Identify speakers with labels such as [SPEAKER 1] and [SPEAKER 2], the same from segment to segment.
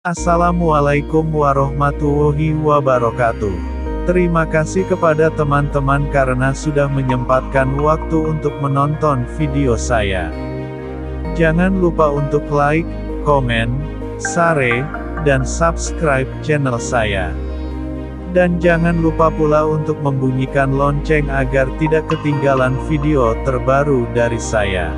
[SPEAKER 1] Assalamualaikum warahmatullahi wabarakatuh. Terima kasih kepada teman-teman karena sudah menyempatkan waktu untuk menonton video saya. Jangan lupa untuk like, komen, share, dan subscribe channel saya. Dan jangan lupa pula untuk membunyikan lonceng agar tidak ketinggalan video terbaru dari saya.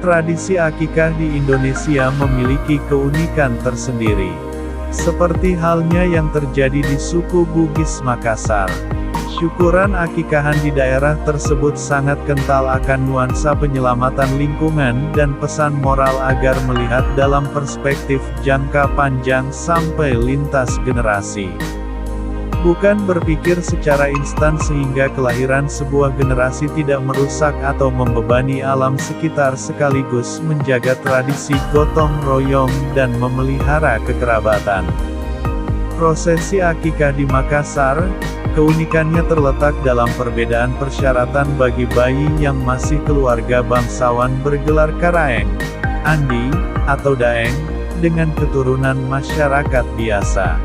[SPEAKER 1] Tradisi akikah di Indonesia memiliki keunikan tersendiri. Seperti halnya yang terjadi di suku Bugis Makassar. Syukuran akikahan di daerah tersebut sangat kental akan nuansa penyelamatan lingkungan dan pesan moral agar melihat dalam perspektif jangka panjang sampai lintas generasi. Bukan berpikir secara instan sehingga kelahiran sebuah generasi tidak merusak atau membebani alam sekitar sekaligus menjaga tradisi gotong royong dan memelihara kekerabatan. Prosesi akikah di Makassar, keunikannya terletak dalam perbedaan persyaratan bagi bayi yang masih keluarga bangsawan bergelar Karaeng, Andi, atau Daeng, dengan keturunan masyarakat biasa.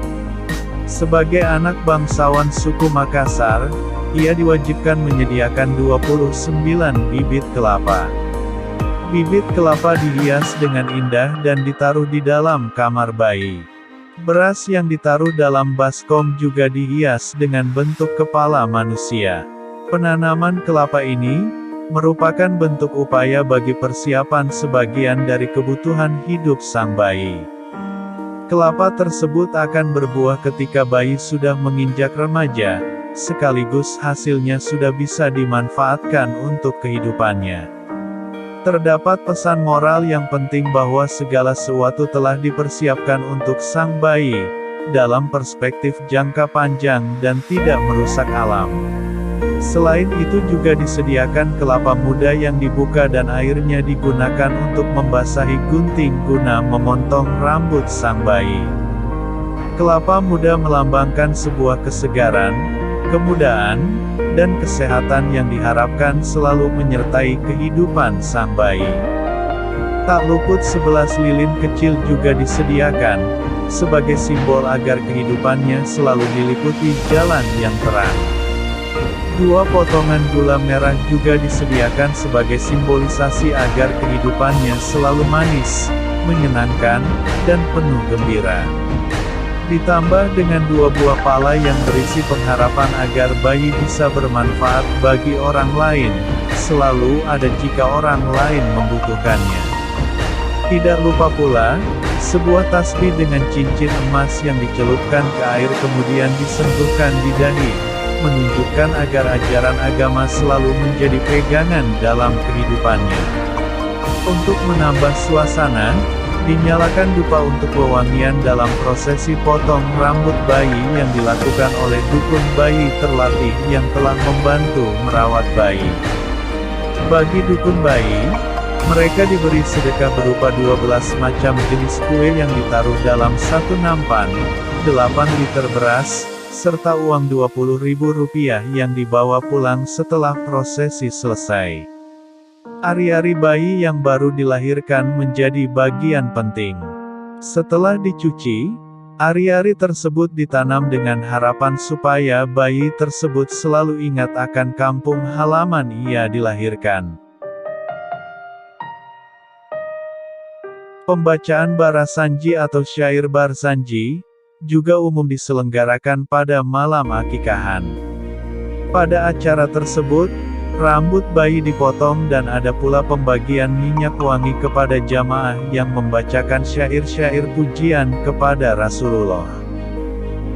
[SPEAKER 1] Sebagai anak bangsawan suku Makassar, ia diwajibkan menyediakan 29 bibit kelapa. Bibit kelapa dihias dengan indah dan ditaruh di dalam kamar bayi. Beras yang ditaruh dalam baskom juga dihias dengan bentuk kepala manusia. Penanaman kelapa ini merupakan bentuk upaya bagi persiapan sebagian dari kebutuhan hidup sang bayi. Kelapa tersebut akan berbuah ketika bayi sudah menginjak remaja, sekaligus hasilnya sudah bisa dimanfaatkan untuk kehidupannya. Terdapat pesan moral yang penting bahwa segala sesuatu telah dipersiapkan untuk sang bayi, dalam perspektif jangka panjang dan tidak merusak alam. Selain itu juga disediakan kelapa muda yang dibuka dan airnya digunakan untuk membasahi gunting guna memotong rambut sang bayi. Kelapa muda melambangkan sebuah kesegaran, kemudaan, dan kesehatan yang diharapkan selalu menyertai kehidupan sang bayi. Tak luput 11 lilin kecil juga disediakan, sebagai simbol agar kehidupannya selalu diliputi jalan yang terang. 2 potongan gula merah juga disediakan sebagai simbolisasi agar kehidupannya selalu manis, menyenangkan, dan penuh gembira. Ditambah dengan 2 buah pala yang berisi pengharapan agar bayi bisa bermanfaat bagi orang lain, selalu ada jika orang lain membutuhkannya. Tidak lupa pula, sebuah tasbih dengan cincin emas yang dicelupkan ke air kemudian disentuhkan di dahi, menunjukkan agar ajaran agama selalu menjadi pegangan dalam kehidupannya. Untuk menambah suasana, dinyalakan dupa untuk wewangian dalam prosesi potong rambut bayi yang dilakukan oleh dukun bayi terlatih yang telah membantu merawat bayi. Bagi dukun bayi, mereka diberi sedekah berupa 12 macam jenis kue yang ditaruh dalam satu nampan, 8 liter beras, serta uang Rp20.000 yang dibawa pulang setelah prosesi selesai. Ari-ari bayi yang baru dilahirkan menjadi bagian penting. Setelah dicuci, ari-ari tersebut ditanam dengan harapan supaya bayi tersebut selalu ingat akan kampung halaman ia dilahirkan. Pembacaan barasanji atau syair barzanji juga umum diselenggarakan pada malam akikahan. Pada acara tersebut, rambut bayi dipotong dan ada pula pembagian minyak wangi kepada jamaah yang membacakan syair-syair pujian kepada Rasulullah.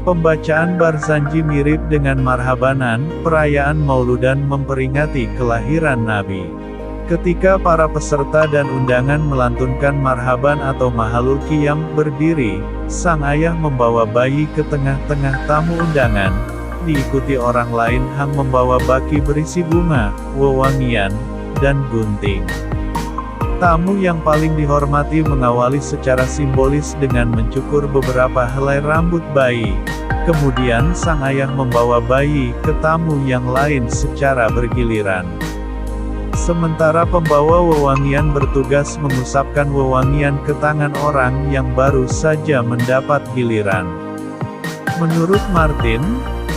[SPEAKER 1] Pembacaan barzanji mirip dengan marhabanan, perayaan Mauludan memperingati kelahiran Nabi. Ketika para peserta dan undangan melantunkan marhaban atau mahalul qiyam berdiri, sang ayah membawa bayi ke tengah-tengah tamu undangan, diikuti orang lain yang membawa baki berisi bunga, wewangian, dan gunting. Tamu yang paling dihormati mengawali secara simbolis dengan mencukur beberapa helai rambut bayi. Kemudian sang ayah membawa bayi ke tamu yang lain secara bergiliran. Sementara pembawa wewangian bertugas mengusapkan wewangian ke tangan orang yang baru saja mendapat giliran. Menurut Martin,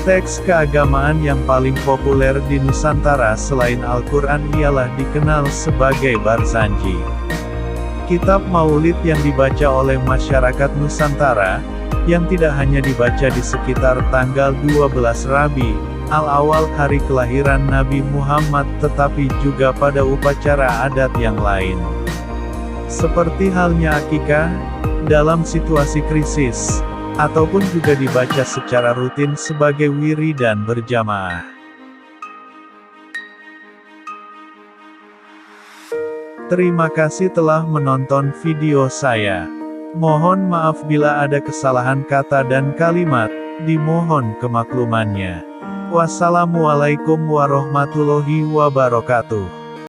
[SPEAKER 1] teks keagamaan yang paling populer di Nusantara selain Al-Quran ialah dikenal sebagai Barzanji. Kitab Maulid yang dibaca oleh masyarakat Nusantara, yang tidak hanya dibaca di sekitar tanggal 12 Rabi Al-Awal hari kelahiran Nabi Muhammad tetapi juga pada upacara adat yang lain. Seperti halnya akikah, dalam situasi krisis, ataupun juga dibaca secara rutin sebagai wiridan berjamaah. Terima kasih telah menonton video saya. Mohon maaf bila ada kesalahan kata dan kalimat, dimohon kemaklumannya. Wassalamualaikum warahmatullahi wabarakatuh.